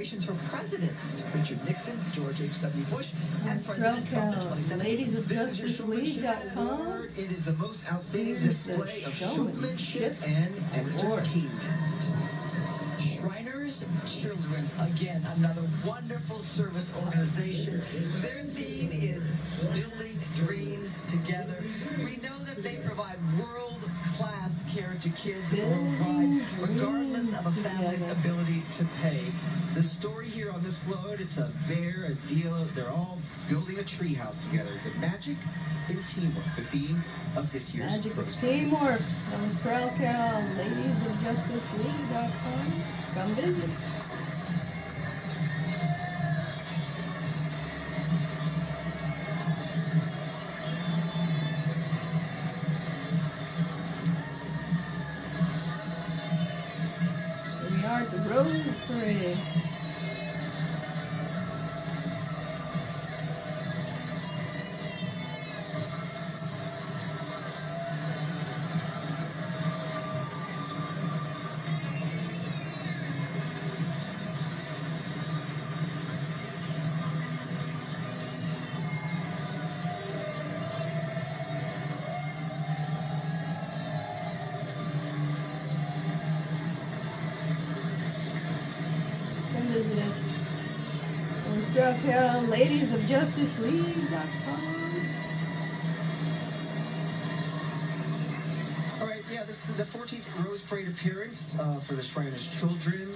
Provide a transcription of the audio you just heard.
nominations for presidents: Richard Nixon, George H.W. Bush, and President Trump in 2017. Ladies of Justice League.com. It is the most outstanding display of showmanship and entertainment. Shriners Children's, again, another wonderful service organization. Their theme is building dreams together. We know that they provide world-class care to kids worldwide, regardless of a family's ability to pay. The story here on this float, it's a deal. They're all building a treehouse together. The magic in teamwork, the theme of this year's Magic Rose of Parade. teamwork. Australia, Ladies of Justice League.com. Come visit. Here we are at the Rose Parade. Visit us. Australia, Ladies of Justice League.com. All right, yeah, this is the 14th Rose Parade appearance for the Shriners Children.